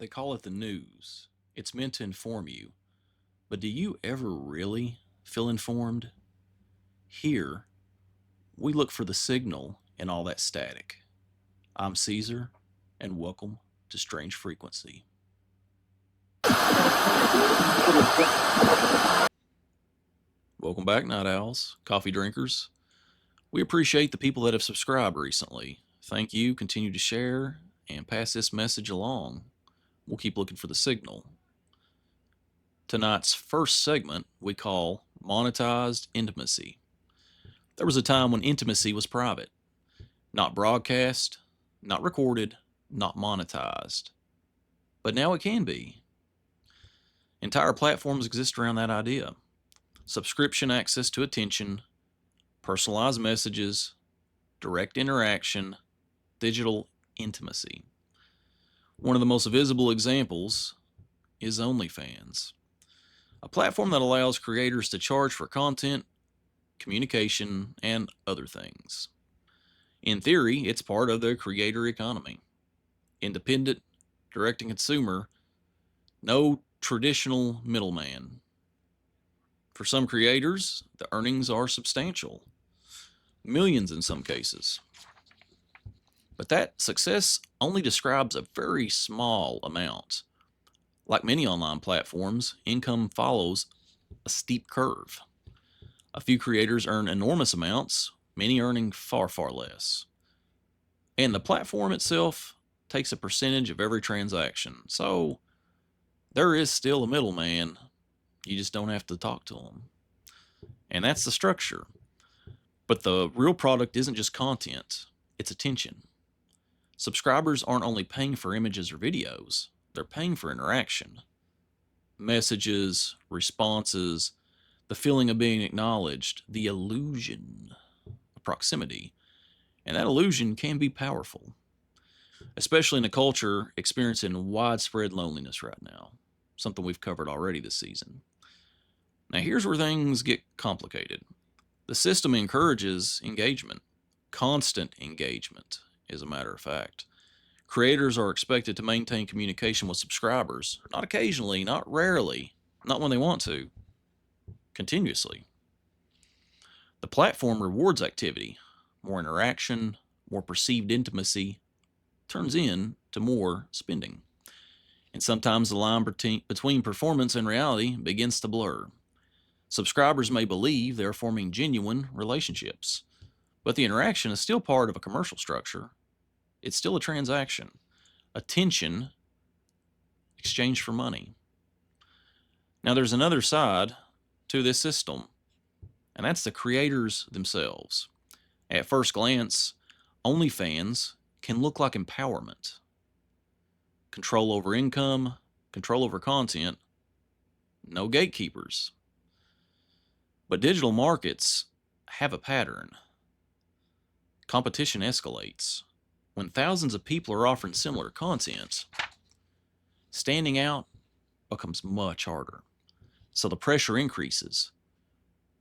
They call it the news. It's meant to inform you. But do you ever really feel informed? Here, we look for the signal in all that static. I'm Caesar, and welcome to Strange Frequency. Welcome back, Night Owls, coffee drinkers. We appreciate the people that have subscribed recently. Thank you. Continue to share and pass this message along. We'll keep looking for the signal. Tonight's first segment we call Monetized Intimacy. There was a time when intimacy was private, not broadcast, not recorded, not monetized. But now it can be. Entire platforms exist around that idea. Subscription access to attention, personalized messages, direct interaction, digital intimacy. One of the most visible examples is Onlyfans, a platform that allows creators to charge for content, communication, and other things. In theory, it's part of the creator economy. Independent, direct-to-consumer, no traditional middleman. For some creators, the earnings are substantial, millions in some cases. But that success only describes a very small amount. Like many online platforms, income follows a steep curve. A few creators earn enormous amounts, many earning far, far less. And the platform itself takes a percentage of every transaction. So there is still a middleman. You just don't have to talk to them. And that's the structure. But the real product isn't just content, it's attention. Subscribers aren't only paying for images or videos, they're paying for interaction. Messages, responses, the feeling of being acknowledged, the illusion of proximity. And that illusion can be powerful, especially in a culture experiencing widespread loneliness right now, something we've covered already this season. Now, here's where things get complicated. The system encourages engagement, constant engagement, as a matter of fact. Creators are expected to maintain communication with subscribers, not occasionally, not rarely, not when they want to, continuously. The platform rewards activity. More interaction, more perceived intimacy turns into more spending. And sometimes the line between performance and reality begins to blur. Subscribers may believe they're forming genuine relationships, but the interaction is still part of a commercial structure. It's still a transaction. Attention exchanged for money. Now, there's another side to this system, and that's the creators themselves. At first glance, OnlyFans can look like empowerment. Control over income, control over content, no gatekeepers. But digital markets have a pattern. Competition escalates. When thousands of people are offering similar content, standing out becomes much harder. So the pressure increases.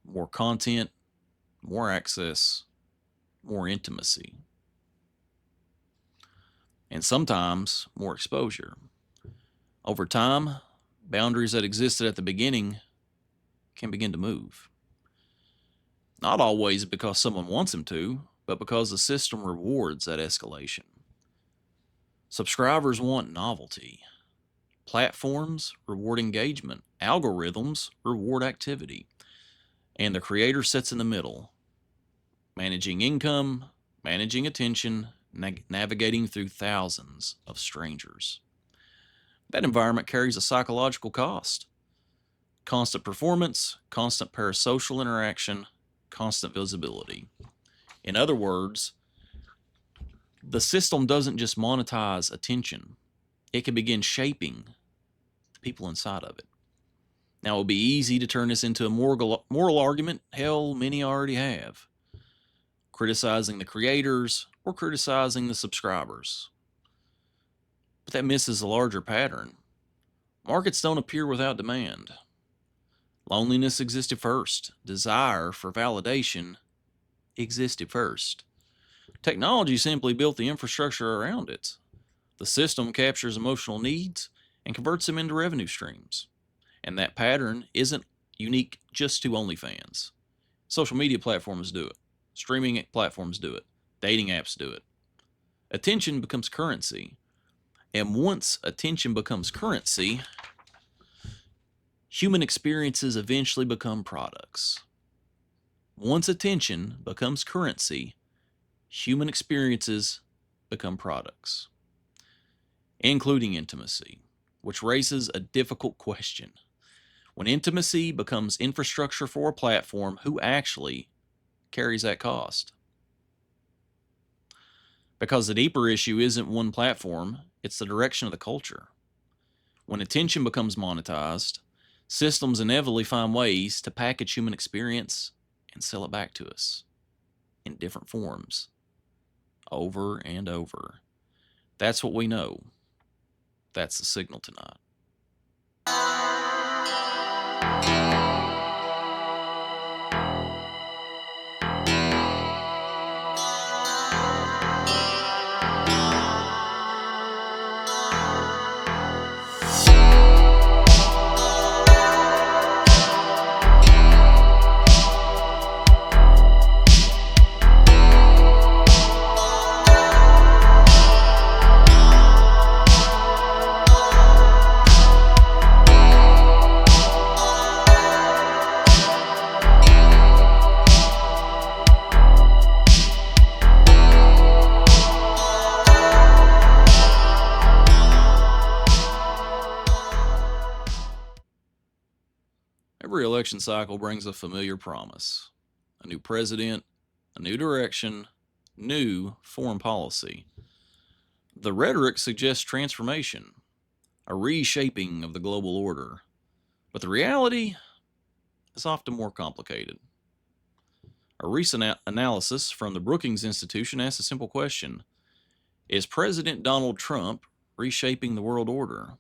More content, more access, more intimacy. And sometimes more exposure. Over time, boundaries that existed at the beginning can begin to move. Not always because someone wants them to, but because the system rewards that escalation. Subscribers want novelty. Platforms reward engagement. Algorithms reward activity. And the creator sits in the middle, managing income, managing attention, navigating through thousands of strangers. That environment carries a psychological cost. Constant performance, constant parasocial interaction, constant visibility. In other words, the system doesn't just monetize attention. It can begin shaping the people inside of it. Now, it would be easy to turn this into a moral argument. Hell, many already have. Criticizing the creators or criticizing the subscribers. But that misses a larger pattern. Markets don't appear without demand. Loneliness existed first. Desire for validation existed first. Technology simply built the infrastructure around it. The system captures emotional needs, and converts them into revenue streams. And that pattern isn't unique just to OnlyFans. Social media platforms do it, streaming platforms do it, dating apps do it. Attention becomes currency. And once attention becomes currency, human experiences eventually become products. Once attention becomes currency, human experiences become products, including intimacy, which raises a difficult question. When intimacy becomes infrastructure for a platform, who actually carries that cost? Because the deeper issue isn't one platform, it's the direction of the culture. When attention becomes monetized, systems inevitably find ways to package human experience and sell it back to us in different forms, over and over. That's what we know. That's the signal tonight. Every election cycle brings a familiar promise: a new president, a new direction, new foreign policy. The rhetoric suggests transformation, a reshaping of the global order, but the reality is often more complicated. A recent analysis from the Brookings Institution asks a simple question: is President Donald Trump reshaping the world order?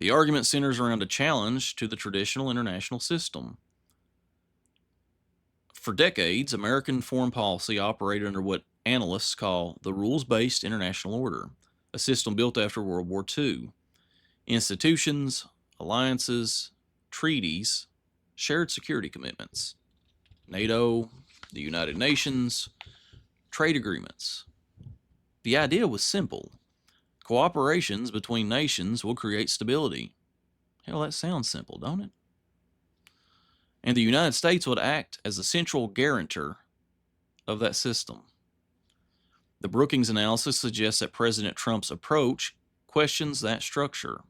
The argument centers around a challenge to the traditional international system. For decades, American foreign policy operated under what analysts call the rules-based international order, a system built after World War II. Institutions, alliances, treaties, shared security commitments, NATO, the United Nations, trade agreements. The idea was simple: cooperations between nations will create stability. Hell, that sounds simple, don't it? And the United States would act as the central guarantor of that system. The Brookings analysis suggests that President Trump's approach questions that structure.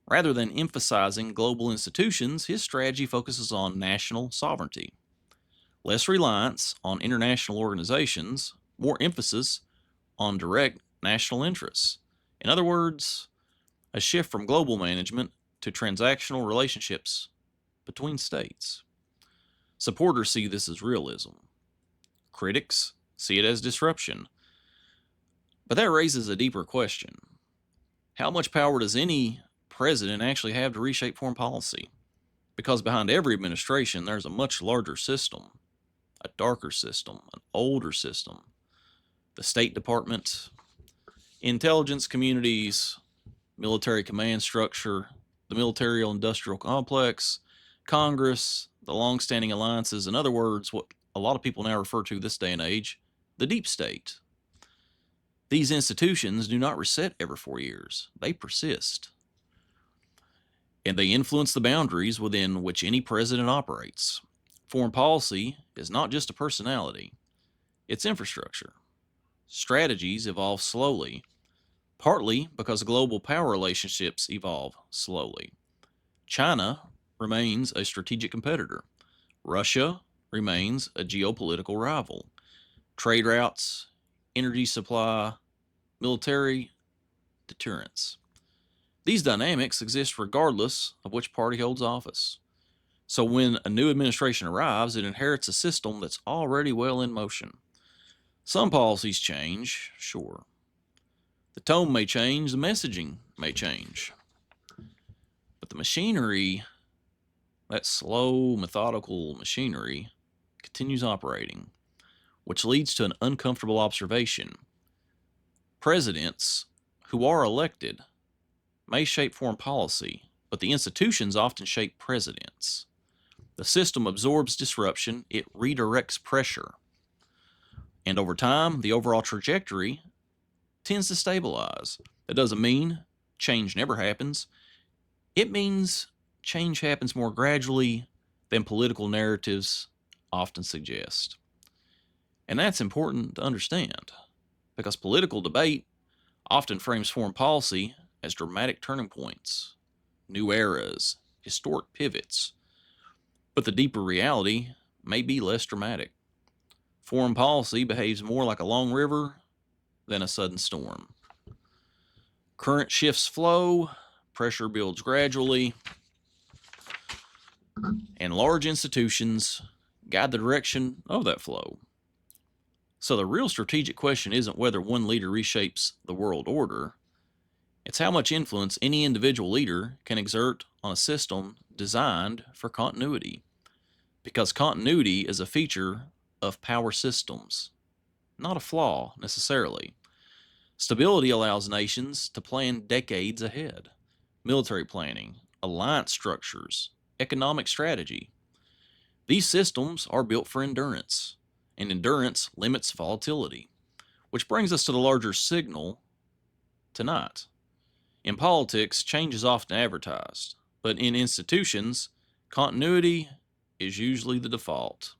Rather than emphasizing global institutions, his strategy focuses on national sovereignty. Less reliance on international organizations, more emphasis on direct national interests. In other words, a shift from global management to transactional relationships between states. Supporters see this as realism. Critics see it as disruption. But that raises a deeper question: how much power does any president actually have to reshape foreign policy? Because behind every administration, there's a much larger system, a darker system, an older system. The State Department, intelligence communities, military command structure, the military-industrial complex, Congress, the long-standing alliances. In other words, what a lot of people now refer to this day and age, the deep state. These institutions do not reset every 4 years. They persist. And they influence the boundaries within which any president operates. Foreign policy is not just a personality, it's infrastructure. Strategies evolve slowly, partly because global power relationships evolve slowly. China remains a strategic competitor. Russia remains a geopolitical rival. Trade routes, energy supply, military deterrence. These dynamics exist regardless of which party holds office. So when a new administration arrives, it inherits a system that's already well in motion. Some policies change, sure. The tone may change, the messaging may change. But the machinery, that slow, methodical machinery, continues operating, which leads to an uncomfortable observation. Presidents who are elected may shape foreign policy, but the institutions often shape presidents. The system absorbs disruption, it redirects pressure, and over time, the overall trajectory tends to stabilize. That doesn't mean change never happens. It means change happens more gradually than political narratives often suggest. And that's important to understand because political debate often frames foreign policy as dramatic turning points, new eras, historic pivots. But the deeper reality may be less dramatic. Foreign policy behaves more like a long river than a sudden storm. Current shifts flow, pressure builds gradually, and large institutions guide the direction of that flow. So the real strategic question isn't whether one leader reshapes the world order, it's how much influence any individual leader can exert on a system designed for continuity. Because continuity is a feature of power systems, not a flaw necessarily. Stability allows nations to plan decades ahead. Military planning, alliance structures, economic strategy. These systems are built for endurance, and endurance limits volatility, which brings us to the larger signal tonight. In politics, change is often advertised, but in institutions, continuity is usually the default.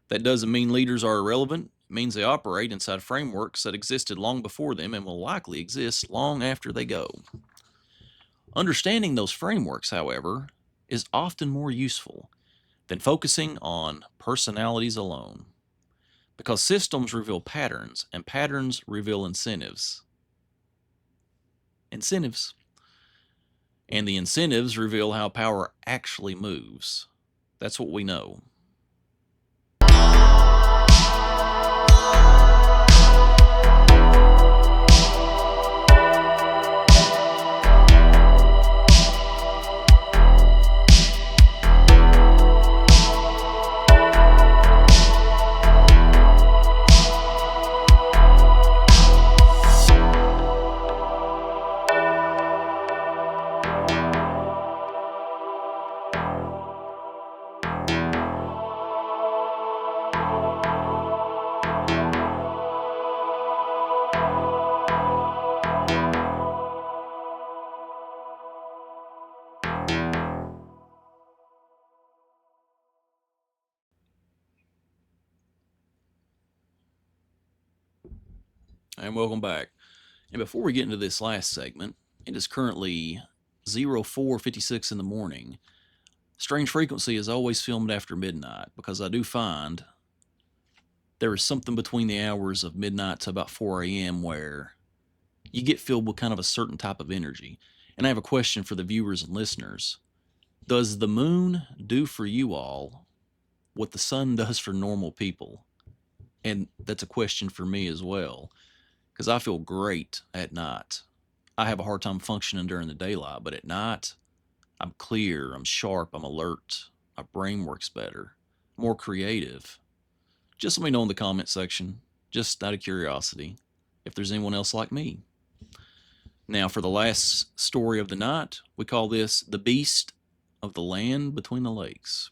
That doesn't mean leaders are irrelevant. It means they operate inside frameworks that existed long before them and will likely exist long after they go. Understanding those frameworks, however, is often more useful than focusing on personalities alone. Because systems reveal patterns, and patterns reveal incentives. Incentives. And the incentives reveal how power actually moves. That's what we know. And welcome back. And before we get into this last segment, it is currently 04:56 in the morning. Strange Frequency is always filmed after midnight because I do find there is something between the hours of midnight to about 4 a.m. where you get filled with kind of a certain type of energy. And I have a question for the viewers and listeners. Does the moon do for you all what the sun does for normal people? And that's a question for me as well, because I feel great at night. I have a hard time functioning during the daylight, but at night, I'm clear, I'm sharp, I'm alert, my brain works better, more creative. Just let me know in the comment section, just out of curiosity, if there's anyone else like me. Now, for the last story of the night, we call this The Beast of the Land Between the Lakes.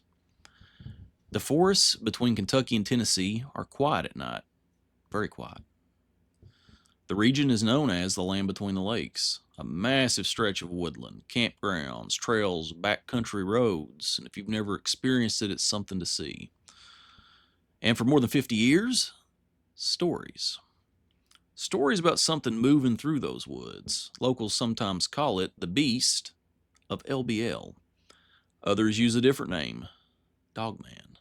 The forests between Kentucky and Tennessee are quiet at night, very quiet. The region is known as the Land Between the Lakes, a massive stretch of woodland, campgrounds, trails, backcountry roads, and if you've never experienced it, it's something to see. And for more than 50 years, stories. Stories about something moving through those woods. Locals sometimes call it the Beast of LBL. Others use a different name, Dogman.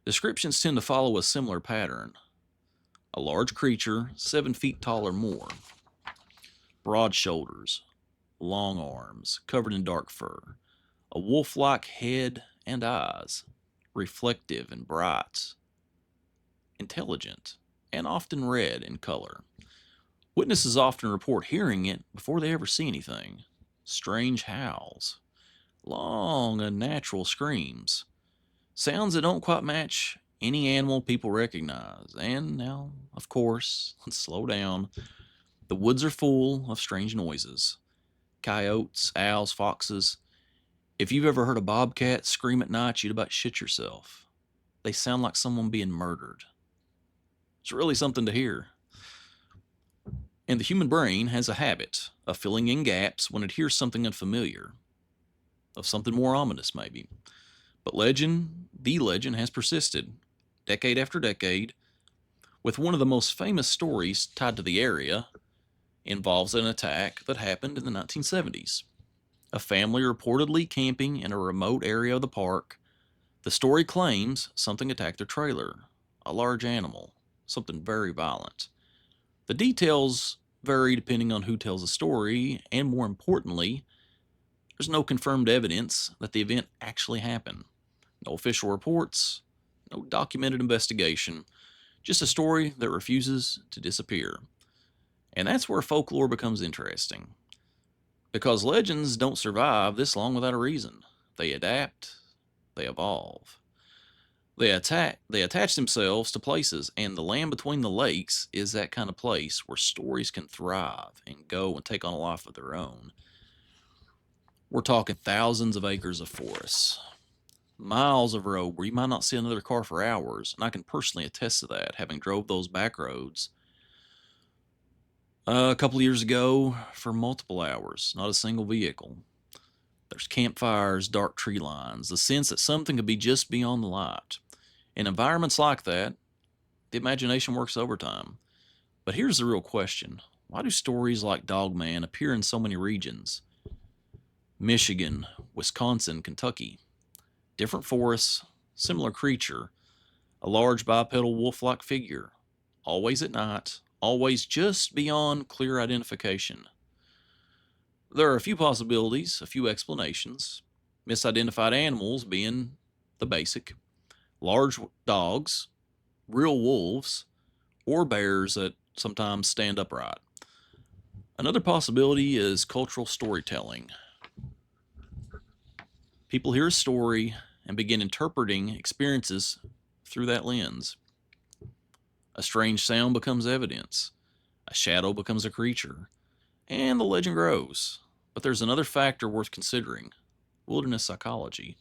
Descriptions tend to follow a similar pattern. A large creature, 7 feet tall or more. Broad shoulders, long arms, covered in dark fur. A wolf-like head and eyes, reflective and bright. Intelligent, and often red in color. Witnesses often report hearing it before they ever see anything. Strange howls. Long, unnatural screams. Sounds that don't quite match any animal people recognize. And now, of course, let's slow down. The woods are full of strange noises: coyotes, owls, foxes. If you've ever heard a bobcat scream at night, you'd about shit yourself. They sound like someone being murdered. It's really something to hear. And the human brain has a habit of filling in gaps when it hears something unfamiliar, of something more ominous, maybe. But the legend has persisted, decade after decade, with one of the most famous stories tied to the area involves an attack that happened in the 1970s. A family reportedly camping in a remote area of the park. The story claims something attacked their trailer, a large animal, something very violent. The details vary depending on who tells the story, and more importantly, there's no confirmed evidence that the event actually happened. No official reports, no documented investigation, just a story that refuses to disappear. And that's where folklore becomes interesting. Because legends don't survive this long without a reason. They adapt, they evolve. They attach themselves to places, and the land between the lakes is that kind of place where stories can thrive and go and take on a life of their own. We're talking thousands of acres of forests, miles of road where you might not see another car for hours, and I can personally attest to that, having drove those back roads a couple of years ago for multiple hours, not a single vehicle. There's campfires, dark tree lines, the sense that something could be just beyond the light. In environments like that, the imagination works overtime. But here's the real question: why do stories like Dogman appear in so many regions? Michigan, Wisconsin, Kentucky. Different forests, similar creature, a large bipedal wolf like figure, always at night, always just beyond clear identification. There are a few possibilities, a few explanations. Misidentified animals being the basic: large dogs, real wolves, or bears that sometimes stand upright. Another possibility is cultural storytelling. People hear a story and begin interpreting experiences through that lens. A strange sound becomes evidence, a shadow becomes a creature, and the legend grows. But there's another factor worth considering: wilderness psychology.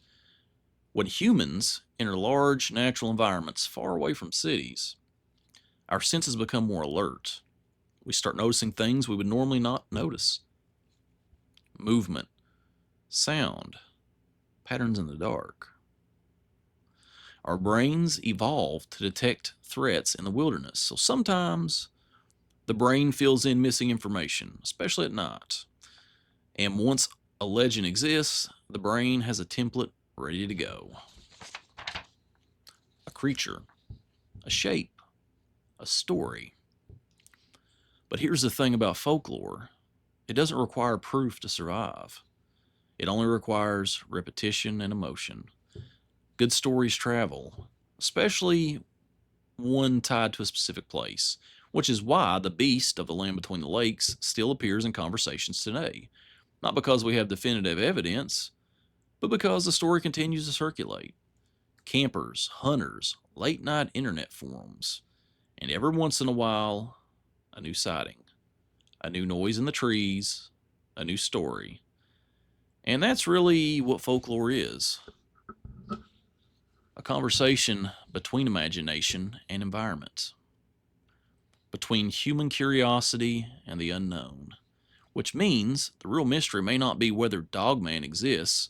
When humans enter large natural environments far away from cities, our senses become more alert. We start noticing things we would normally not notice: movement, sound, patterns in the dark. Our brains evolved to detect threats in the wilderness, so sometimes the brain fills in missing information, especially at night. And once a legend exists, the brain has a template ready to go: a creature, a shape, a story. But here's the thing about folklore: it doesn't require proof to survive. It only requires repetition and emotion. Good stories travel, especially one tied to a specific place, which is why the beast of the land between the lakes still appears in conversations today. Not because we have definitive evidence, but because the story continues to circulate. Campers, hunters, late night internet forums, and every once in a while, a new sighting, a new noise in the trees, a new story. And that's really what folklore is: a conversation between imagination and environment, between human curiosity and the unknown. Which means the real mystery may not be whether Dogman exists,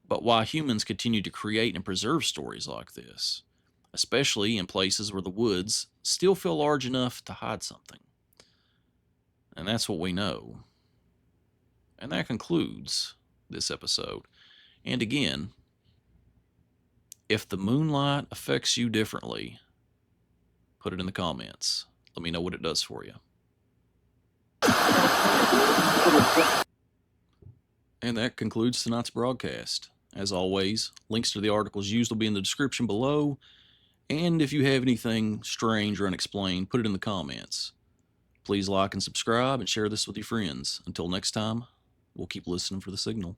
but why humans continue to create and preserve stories like this, especially in places where the woods still feel large enough to hide something. And that's what we know. And that concludes this episode. And again, if the moonlight affects you differently, put it in the comments. Let me know what it does for you. And that concludes tonight's broadcast. As always, links to the articles used will be in the description below. And if you have anything strange or unexplained, put it in the comments. Please like and subscribe and share this with your friends. Until next time, we'll keep listening for the signal.